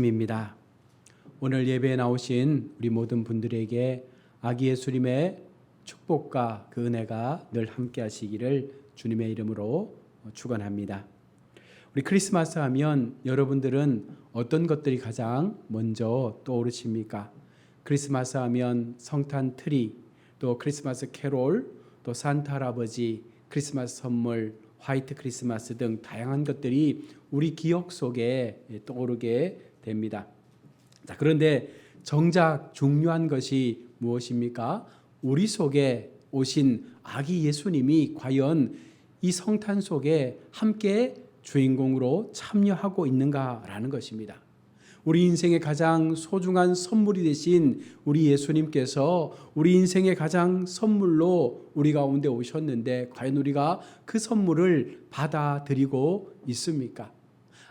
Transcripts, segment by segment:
입니다. 오늘 예배에 나오신 우리 모든 분들에게 아기 예수님의 축복과 그 은혜가 늘 함께 하시기를 주님의 이름으로 축원합니다. 우리 크리스마스 하면 여러분들은 어떤 것들이 가장 먼저 떠오르십니까? 크리스마스 하면 성탄 트리, 또 크리스마스 캐롤, 또 산타 할아버지, 크리스마스 선물, 화이트 크리스마스 등 다양한 것들이 우리 기억 속에 떠오르게 됩니다. 자, 그런데 정작 중요한 것이 무엇입니까? 우리 속에 오신 아기 예수님이 과연 이 성탄 속에 함께 주인공으로 참여하고 있는가라는 것입니다. 우리 인생의 가장 소중한 선물이 되신 우리 예수님께서 우리 인생의 가장 선물로 우리 가운데 오셨는데 과연 우리가 그 선물을 받아들이고 있습니까?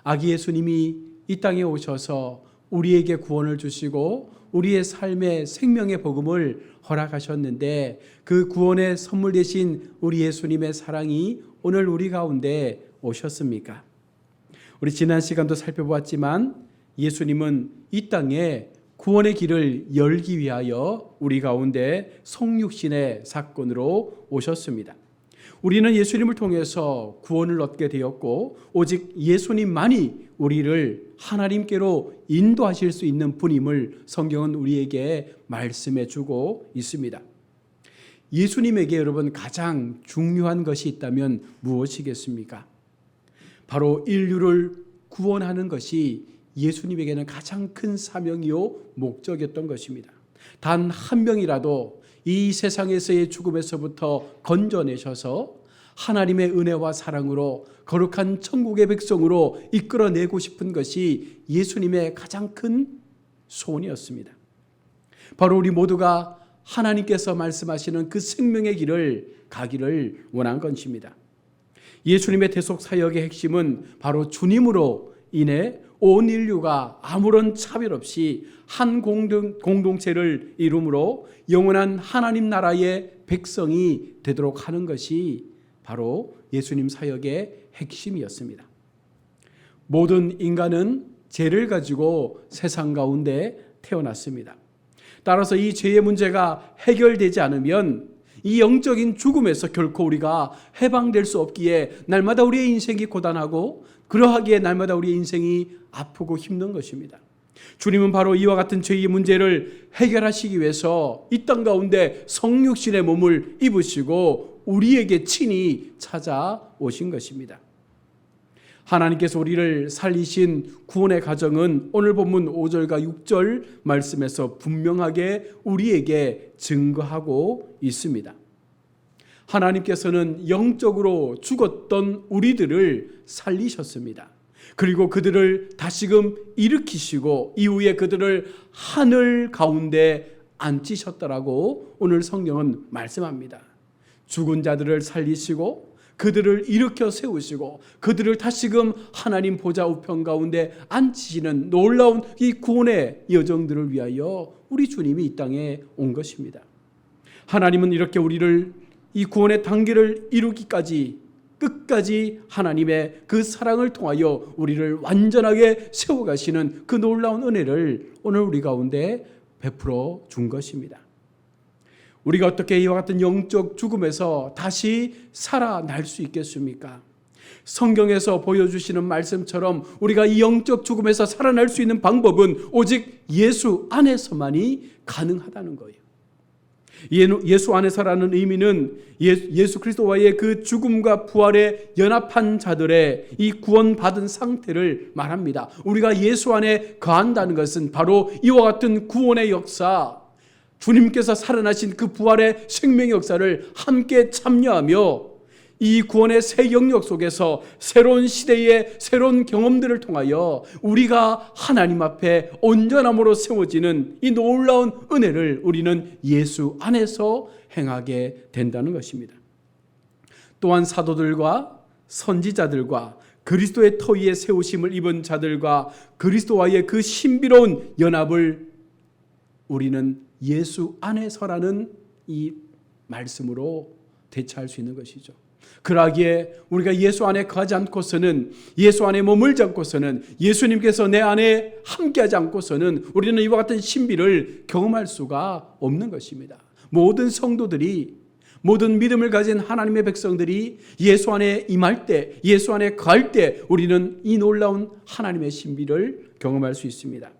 아기 예수님이 이 땅에 오셔서 우리에게 구원을 주시고 우리의 삶의 생명의 복음을 허락하셨는데 그 구원의 선물 되신 우리 예수님의 사랑이 오늘 우리 가운데 오셨습니까? 우리 지난 시간도 살펴보았지만 예수님은 이 땅에 구원의 길을 열기 위하여 우리 가운데 성육신의 사건으로 오셨습니다. 우리는 예수님을 통해서 구원을 얻게 되었고 오직 예수님만이 우리를 하나님께로 인도하실 수 있는 분임을 성경은 우리에게 말씀해 주고 있습니다. 예수님에게 여러분 가장 중요한 것이 있다면 무엇이겠습니까? 바로 인류를 구원하는 것이 예수님에게는 가장 큰 사명이요 목적이었던 것입니다. 단 한 명이라도 이 세상에서의 죽음에서부터 건져내셔서 하나님의 은혜와 사랑으로 거룩한 천국의 백성으로 이끌어내고 싶은 것이 예수님의 가장 큰 소원이었습니다. 바로 우리 모두가 하나님께서 말씀하시는 그 생명의 길을 가기를 원한 것입니다. 예수님의 대속 사역의 핵심은 바로 주님으로 인해 온 인류가 아무런 차별 없이 한 공동체를 이루므로 영원한 하나님 나라의 백성이 되도록 하는 것이 바로 예수님 사역의 핵심이었습니다. 모든 인간은 죄를 가지고 세상 가운데 태어났습니다. 따라서 이 죄의 문제가 해결되지 않으면 이 영적인 죽음에서 결코 우리가 해방될 수 없기에 날마다 우리의 인생이 고단하고 그러하기에 날마다 우리의 인생이 아프고 힘든 것입니다. 주님은 바로 이와 같은 죄의 문제를 해결하시기 위해서 이 땅 가운데 성육신의 몸을 입으시고 우리에게 친히 찾아오신 것입니다. 하나님께서 우리를 살리신 구원의 과정은 오늘 본문 5절과 6절 말씀에서 분명하게 우리에게 증거하고 있습니다. 하나님께서는 영적으로 죽었던 우리들을 살리셨습니다. 그리고 그들을 다시금 일으키시고 이후에 그들을 하늘 가운데 앉히셨다라고 오늘 성경은 말씀합니다. 죽은 자들을 살리시고 그들을 일으켜 세우시고 그들을 다시금 하나님 보좌 우편 가운데 앉히시는 놀라운 이 구원의 여정들을 위하여 우리 주님이 이 땅에 온 것입니다. 하나님은 이렇게 우리를 이 구원의 단계를 이루기까지 끝까지 하나님의 그 사랑을 통하여 우리를 완전하게 세워가시는 그 놀라운 은혜를 오늘 우리 가운데 베풀어 준 것입니다. 우리가 어떻게 이와 같은 영적 죽음에서 다시 살아날 수 있겠습니까? 성경에서 보여주시는 말씀처럼 우리가 이 영적 죽음에서 살아날 수 있는 방법은 오직 예수 안에서만이 가능하다는 거예요. 예수 안에서라는 의미는 예수 그리스도와의 그 죽음과 부활에 연합한 자들의 이 구원받은 상태를 말합니다. 우리가 예수 안에 거한다는 것은 바로 이와 같은 구원의 역사, 주님께서 살아나신 그 부활의 생명의 역사를 함께 참여하며 이 구원의 새 영역 속에서 새로운 시대의 새로운 경험들을 통하여 우리가 하나님 앞에 온전함으로 세워지는 이 놀라운 은혜를 우리는 예수 안에서 행하게 된다는 것입니다. 또한 사도들과 선지자들과 그리스도의 터 위에 세우심을 입은 자들과 그리스도와의 그 신비로운 연합을 우리는 예수 안에서라는 이 말씀으로 대체할 수 있는 것이죠. 그러기에 우리가 예수 안에 거하지 않고서는, 예수 안에 머물지 않고서는, 예수님께서 내 안에 함께하지 않고서는 우리는 이와 같은 신비를 경험할 수가 없는 것입니다. 모든 성도들이, 모든 믿음을 가진 하나님의 백성들이 예수 안에 임할 때, 예수 안에 거할 때 우리는 이 놀라운 하나님의 신비를 경험할 수 있습니다.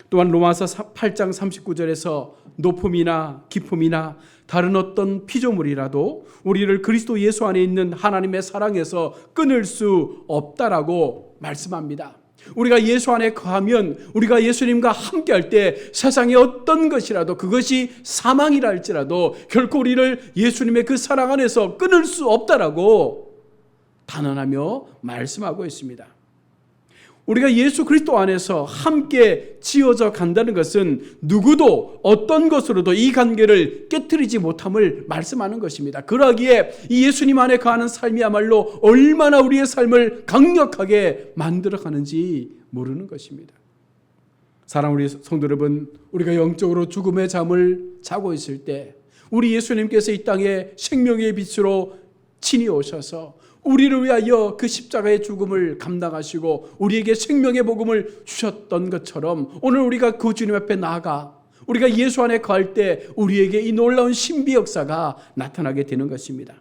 또한 로마서 8장 39절에서 높음이나 깊음이나 다른 어떤 피조물이라도 우리를 그리스도 예수 안에 있는 하나님의 사랑에서 끊을 수 없다라고 말씀합니다. 우리가 예수 안에 거하면, 우리가 예수님과 함께할 때 세상의 어떤 것이라도, 그것이 사망이라 할지라도 결코 우리를 예수님의 그 사랑 안에서 끊을 수 없다라고 단언하며 말씀하고 있습니다. 우리가 예수 그리스도 안에서 함께 지어져 간다는 것은 누구도 어떤 것으로도 이 관계를 깨트리지 못함을 말씀하는 것입니다. 그러기에 이 예수님 안에 거하는 삶이야말로 얼마나 우리의 삶을 강력하게 만들어가는지 모르는 것입니다. 사랑하는 우리 성도 여러분, 우리가 영적으로 죽음의 잠을 자고 있을 때 우리 예수님께서 이 땅에 생명의 빛으로 친히 오셔서 우리를 위하여 그 십자가의 죽음을 감당하시고 우리에게 생명의 복음을 주셨던 것처럼 오늘 우리가 그 주님 앞에 나아가 우리가 예수 안에 거할 때 우리에게 이 놀라운 신비 역사가 나타나게 되는 것입니다.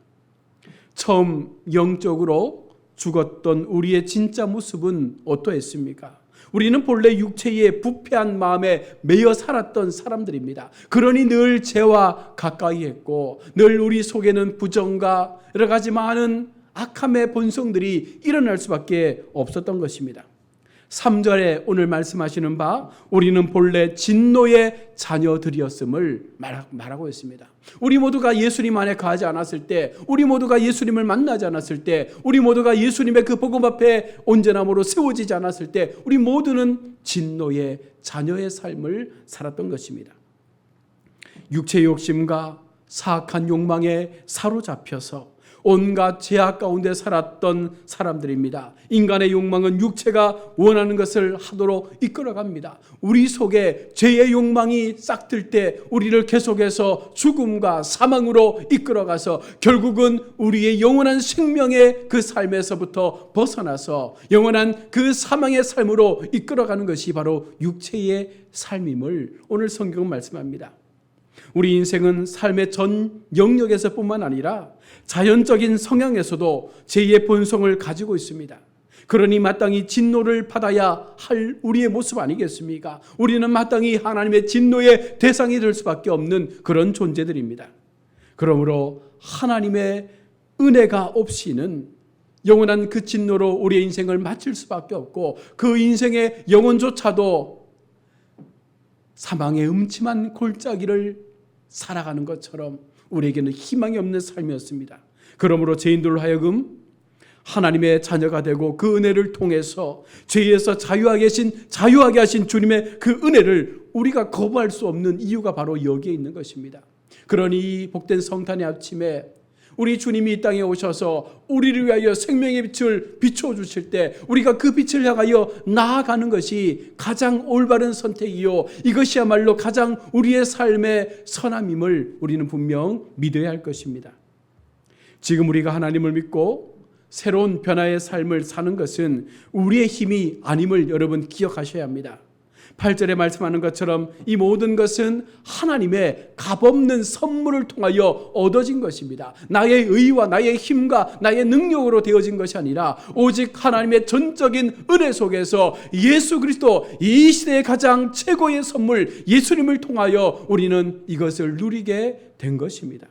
처음 영적으로 죽었던 우리의 진짜 모습은 어떠했습니까? 우리는 본래 육체의 부패한 마음에 매여 살았던 사람들입니다. 그러니 늘 죄와 가까이 했고 늘 우리 속에는 부정과 여러 가지 많은 악함의 본성들이 일어날 수밖에 없었던 것입니다. 3절에 오늘 말씀하시는 바 우리는 본래 진노의 자녀들이었음을 말하고 있습니다. 우리 모두가 예수님 안에 거하지 않았을 때, 우리 모두가 예수님을 만나지 않았을 때, 우리 모두가 예수님의 그 복음 앞에 온전함으로 세워지지 않았을 때 우리 모두는 진노의 자녀의 삶을 살았던 것입니다. 육체의 욕심과 사악한 욕망에 사로잡혀서 온갖 죄악 가운데 살았던 사람들입니다. 인간의 욕망은 육체가 원하는 것을 하도록 이끌어갑니다. 우리 속에 죄의 욕망이 싹틀 때 우리를 계속해서 죽음과 사망으로 이끌어가서 결국은 우리의 영원한 생명의 그 삶에서부터 벗어나서 영원한 그 사망의 삶으로 이끌어가는 것이 바로 육체의 삶임을 오늘 성경은 말씀합니다. 우리 인생은 삶의 전 영역에서 뿐만 아니라 자연적인 성향에서도 죄의 본성을 가지고 있습니다. 그러니 마땅히 진노를 받아야 할 우리의 모습 아니겠습니까? 우리는 마땅히 하나님의 진노의 대상이 될 수밖에 없는 그런 존재들입니다. 그러므로 하나님의 은혜가 없이는 영원한 그 진노로 우리의 인생을 마칠 수밖에 없고 그 인생의 영혼조차도 사망의 음침한 골짜기를 살아가는 것처럼 우리에게는 희망이 없는 삶이었습니다. 그러므로 죄인들로 하여금 하나님의 자녀가 되고 그 은혜를 통해서 죄에서 자유하게 하신 주님의 그 은혜를 우리가 거부할 수 없는 이유가 바로 여기에 있는 것입니다. 그러니 이 복된 성탄의 아침에 우리 주님이 이 땅에 오셔서 우리를 위하여 생명의 빛을 비춰주실 때 우리가 그 빛을 향하여 나아가는 것이 가장 올바른 선택이요, 이것이야말로 가장 우리의 삶의 선함임을 우리는 분명 믿어야 할 것입니다. 지금 우리가 하나님을 믿고 새로운 변화의 삶을 사는 것은 우리의 힘이 아님을 여러분 기억하셔야 합니다. 8절에 말씀하는 것처럼 이 모든 것은 하나님의 값없는 선물을 통하여 얻어진 것입니다. 나의 의와 나의 힘과 나의 능력으로 되어진 것이 아니라 오직 하나님의 전적인 은혜 속에서 예수 그리스도, 이 시대의 가장 최고의 선물 예수님을 통하여 우리는 이것을 누리게 된 것입니다.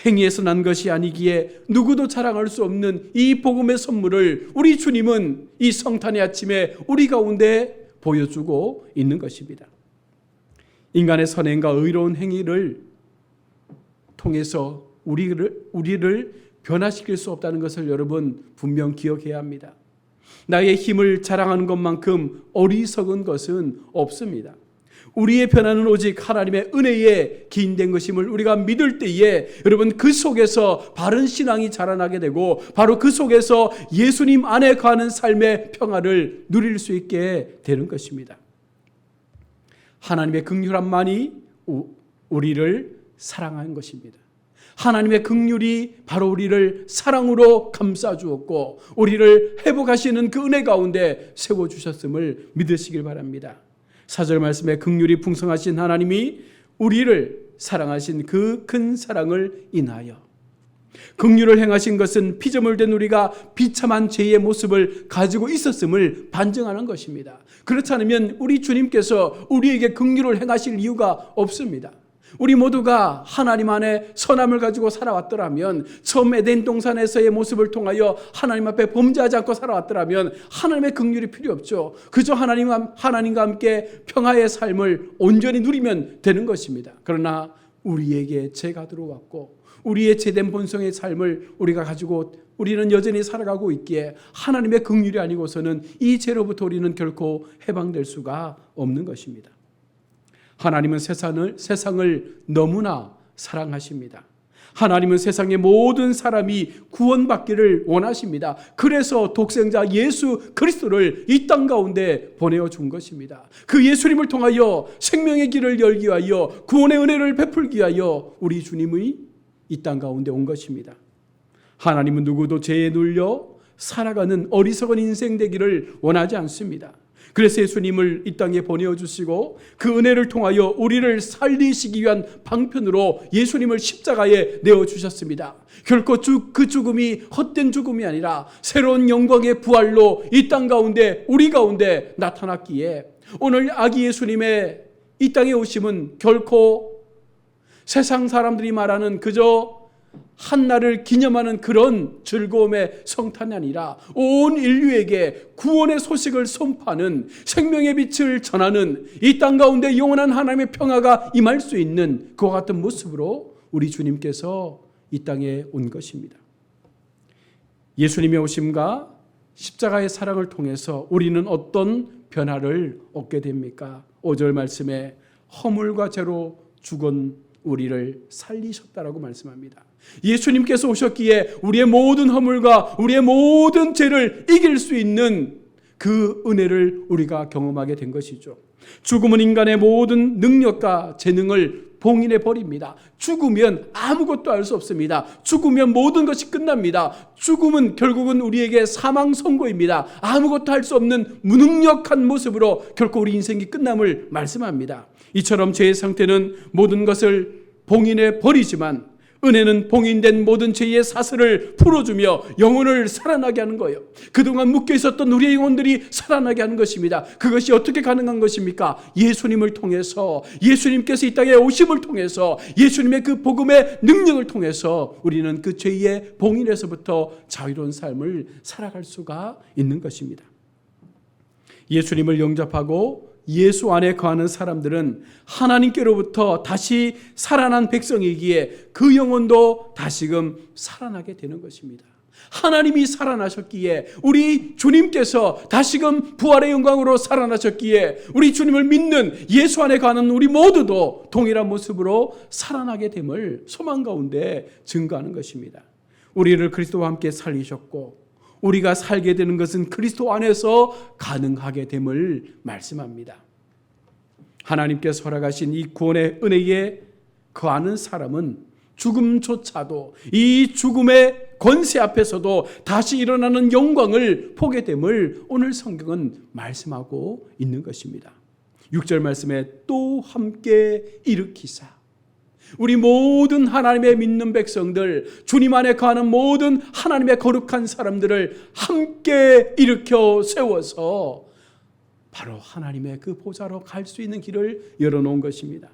행위에서 난 것이 아니기에 누구도 자랑할 수 없는 이 복음의 선물을 우리 주님은 이 성탄의 아침에 우리 가운데 보여주고 있는 것입니다. 인간의 선행과 의로운 행위를 통해서 우리를 변화시킬 수 없다는 것을 여러분 분명 기억해야 합니다. 나의 힘을 자랑하는 것만큼 어리석은 것은 없습니다. 우리의 변화는 오직 하나님의 은혜에 기인된 것임을 우리가 믿을 때에 여러분 그 속에서 바른 신앙이 자라나게 되고 바로 그 속에서 예수님 안에 거하는 삶의 평화를 누릴 수 있게 되는 것입니다. 하나님의 긍휼함만이 우리를 사랑하는 것입니다. 하나님의 긍휼이 바로 우리를 사랑으로 감싸주었고 우리를 회복하시는 그 은혜 가운데 세워주셨음을 믿으시길 바랍니다. 4절 말씀에 긍휼이 풍성하신 하나님이 우리를 사랑하신 그 큰 사랑을 인하여 긍휼을 행하신 것은 피조물 된 우리가 비참한 죄의 모습을 가지고 있었음을 반증하는 것입니다. 그렇지 않으면 우리 주님께서 우리에게 긍휼을 행하실 이유가 없습니다. 우리 모두가 하나님 안에 선함을 가지고 살아왔더라면, 처음 에덴 동산에서의 모습을 통하여 하나님 앞에 범죄하지 않고 살아왔더라면 하나님의 긍휼이 필요 없죠. 그저 하나님과 함께 평화의 삶을 온전히 누리면 되는 것입니다. 그러나 우리에게 죄가 들어왔고 우리의 죄된 본성의 삶을 우리가 가지고 우리는 여전히 살아가고 있기에 하나님의 긍휼이 아니고서는 이 죄로부터 우리는 결코 해방될 수가 없는 것입니다. 하나님은 세상을 너무나 사랑하십니다. 하나님은 세상의 모든 사람이 구원받기를 원하십니다. 그래서 독생자 예수 그리스도를 이 땅 가운데 보내어 준 것입니다. 그 예수님을 통하여 생명의 길을 열기 위하여 구원의 은혜를 베풀기 위하여 우리 주님의 이 땅 가운데 온 것입니다. 하나님은 누구도 죄에 눌려 살아가는 어리석은 인생 되기를 원하지 않습니다. 그래서 예수님을 이 땅에 보내어주시고 그 은혜를 통하여 우리를 살리시기 위한 방편으로 예수님을 십자가에 내어주셨습니다. 결코 그 죽음이 헛된 죽음이 아니라 새로운 영광의 부활로 이 땅 가운데 우리 가운데 나타났기에 오늘 아기 예수님의 이 땅에 오심은 결코 세상 사람들이 말하는 그저 한날을 기념하는 그런 즐거움의 성탄이 아니라 온 인류에게 구원의 소식을 선포하는 생명의 빛을 전하는 이 땅 가운데 영원한 하나님의 평화가 임할 수 있는 그와 같은 모습으로 우리 주님께서 이 땅에 온 것입니다. 예수님의 오심과 십자가의 사랑을 통해서 우리는 어떤 변화를 얻게 됩니까? 5절 말씀에 허물과 죄로 죽은 우리를 살리셨다라고 말씀합니다. 예수님께서 오셨기에 우리의 모든 허물과 우리의 모든 죄를 이길 수 있는 그 은혜를 우리가 경험하게 된 것이죠. 죽음은 인간의 모든 능력과 재능을 봉인해 버립니다. 죽으면 아무것도 할 수 없습니다. 죽으면 모든 것이 끝납니다. 죽음은 결국은 우리에게 사망 선고입니다. 아무것도 할 수 없는 무능력한 모습으로 결코 우리 인생이 끝남을 말씀합니다. 이처럼 죄의 상태는 모든 것을 봉인해 버리지만 은혜는 봉인된 모든 죄의 사슬을 풀어주며 영혼을 살아나게 하는 거예요. 그동안 묶여 있었던 우리의 영혼들이 살아나게 하는 것입니다. 그것이 어떻게 가능한 것입니까? 예수님을 통해서, 예수님께서 이 땅에 오심을 통해서, 예수님의 그 복음의 능력을 통해서 우리는 그 죄의 봉인에서부터 자유로운 삶을 살아갈 수가 있는 것입니다. 예수님을 영접하고 예수 안에 거하는 사람들은 하나님께로부터 다시 살아난 백성이기에 그 영혼도 다시금 살아나게 되는 것입니다. 하나님이 살아나셨기에, 우리 주님께서 다시금 부활의 영광으로 살아나셨기에 우리 주님을 믿는 예수 안에 거하는 우리 모두도 동일한 모습으로 살아나게 됨을 소망 가운데 증거하는 것입니다. 우리를 그리스도와 함께 살리셨고 우리가 살게 되는 것은 그리스도 안에서 가능하게 됨을 말씀합니다. 하나님께서 허락하신 이 구원의 은혜에 거하는 사람은 죽음조차도, 이 죽음의 권세 앞에서도 다시 일어나는 영광을 보게 됨을 오늘 성경은 말씀하고 있는 것입니다. 6절 말씀에 또 함께 일으키사, 우리 모든 하나님의 믿는 백성들, 주님 안에 거하는 모든 하나님의 거룩한 사람들을 함께 일으켜 세워서 바로 하나님의 그 보좌로 갈 수 있는 길을 열어놓은 것입니다.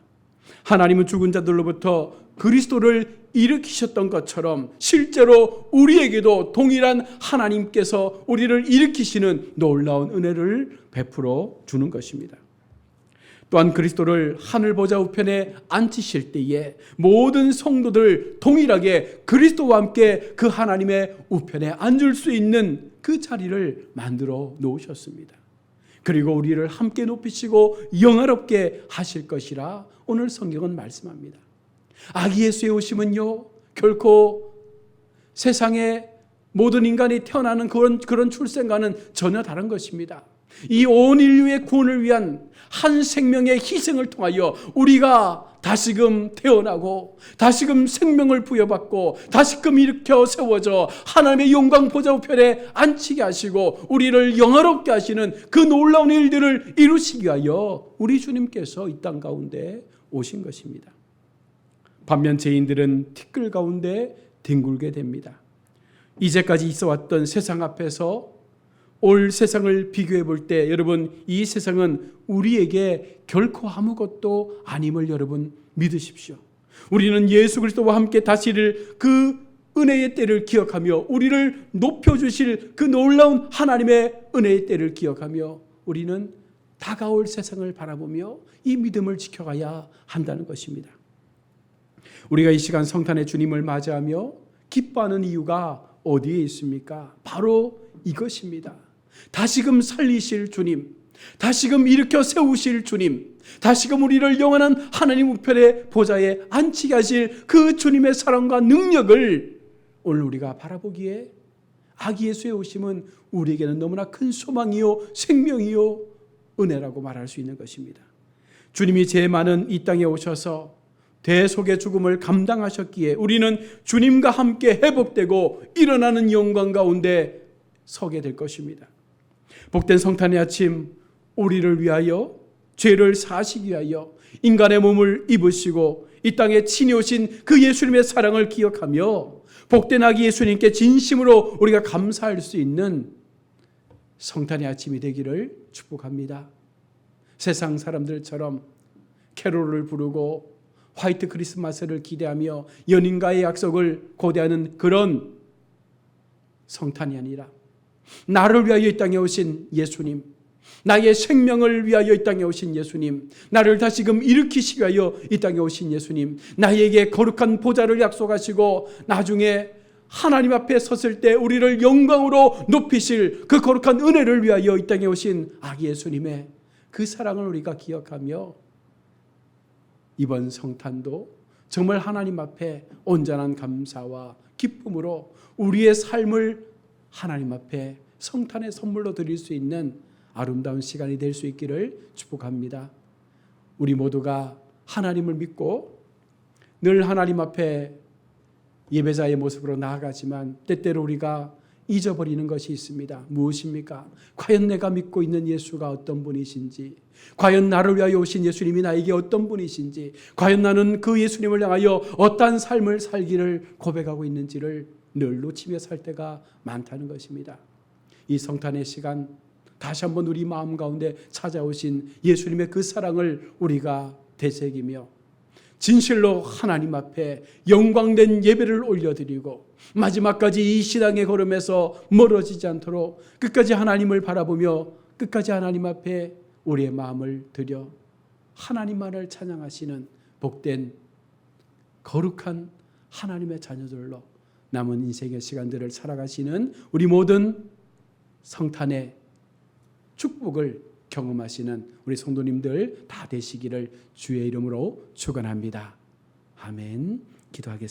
하나님은 죽은 자들로부터 그리스도를 일으키셨던 것처럼 실제로 우리에게도 동일한 하나님께서 우리를 일으키시는 놀라운 은혜를 베풀어 주는 것입니다. 또한 그리스도를 하늘 보좌 우편에 앉히실 때에 모든 성도들 동일하게 그리스도와 함께 그 하나님의 우편에 앉을 수 있는 그 자리를 만들어 놓으셨습니다. 그리고 우리를 함께 높이시고 영화롭게 하실 것이라 오늘 성경은 말씀합니다. 아기 예수의 오심은요, 결코 세상에 모든 인간이 태어나는 그런 출생과는 전혀 다른 것입니다. 이 온 인류의 구원을 위한 한 생명의 희생을 통하여 우리가 다시금 태어나고 다시금 생명을 부여받고 다시금 일으켜 세워져 하나님의 영광 보좌 우편에 앉히게 하시고 우리를 영화롭게 하시는 그 놀라운 일들을 이루시기 위하여 우리 주님께서 이 땅 가운데 오신 것입니다. 반면 죄인들은 티끌 가운데 뒹굴게 됩니다. 이제까지 있어왔던 세상 앞에서 올 세상을 비교해 볼 때 여러분, 이 세상은 우리에게 결코 아무것도 아님을 여러분 믿으십시오. 우리는 예수 그리스도와 함께 다시를 그 은혜의 때를 기억하며 우리를 높여주실 그 놀라운 하나님의 은혜의 때를 기억하며 우리는 다가올 세상을 바라보며 이 믿음을 지켜가야 한다는 것입니다. 우리가 이 시간 성탄의 주님을 맞이하며 기뻐하는 이유가 어디에 있습니까? 바로 이것입니다. 다시금 살리실 주님, 다시금 일으켜 세우실 주님, 다시금 우리를 영원한 하나님 우편의 보좌에 앉히게 하실 그 주님의 사랑과 능력을 오늘 우리가 바라보기에 아기 예수의 오심은 우리에게는 너무나 큰 소망이요 생명이요 은혜라고 말할 수 있는 것입니다. 주님이 죄 많은 이 땅에 오셔서 대속의 죽음을 감당하셨기에 우리는 주님과 함께 회복되고 일어나는 영광 가운데 서게 될 것입니다. 복된 성탄의 아침, 우리를 위하여 죄를 사하시기 위하여 인간의 몸을 입으시고 이 땅에 친히 오신 그 예수님의 사랑을 기억하며 복된 아기 예수님께 진심으로 우리가 감사할 수 있는 성탄의 아침이 되기를 축복합니다. 세상 사람들처럼 캐롤을 부르고 화이트 크리스마스를 기대하며 연인과의 약속을 고대하는 그런 성탄이 아니라 나를 위하여 이 땅에 오신 예수님, 나의 생명을 위하여 이 땅에 오신 예수님, 나를 다시금 일으키시기 위하여 이 땅에 오신 예수님, 나에게 거룩한 보좌를 약속하시고 나중에 하나님 앞에 섰을 때 우리를 영광으로 높이실 그 거룩한 은혜를 위하여 이 땅에 오신 아기 예수님의 그 사랑을 우리가 기억하며 이번 성탄도 정말 하나님 앞에 온전한 감사와 기쁨으로 우리의 삶을 하나님 앞에 성탄의 선물로 드릴 수 있는 아름다운 시간이 될 수 있기를 축복합니다. 우리 모두가 하나님을 믿고 늘 하나님 앞에 예배자의 모습으로 나아가지만 때때로 우리가 잊어버리는 것이 있습니다. 무엇입니까? 과연 내가 믿고 있는 예수가 어떤 분이신지, 과연 나를 위하여 오신 예수님이 나에게 어떤 분이신지, 과연 나는 그 예수님을 향하여 어떠한 삶을 살기를 고백하고 있는지를 늘 놓치며 살 때가 많다는 것입니다. 이 성탄의 시간 다시 한번 우리 마음 가운데 찾아오신 예수님의 그 사랑을 우리가 되새기며 진실로 하나님 앞에 영광된 예배를 올려드리고 마지막까지 이 신앙의 걸음에서 멀어지지 않도록 끝까지 하나님을 바라보며 끝까지 하나님 앞에 우리의 마음을 들여 하나님만을 찬양하시는 복된 거룩한 하나님의 자녀들로 남은 인생의 시간들을 살아가시는 우리 모든 성탄의 축복을 경험하시는 우리 성도님들 다 되시기를 주의 이름으로 축원합니다. 아멘. 기도하겠습니다.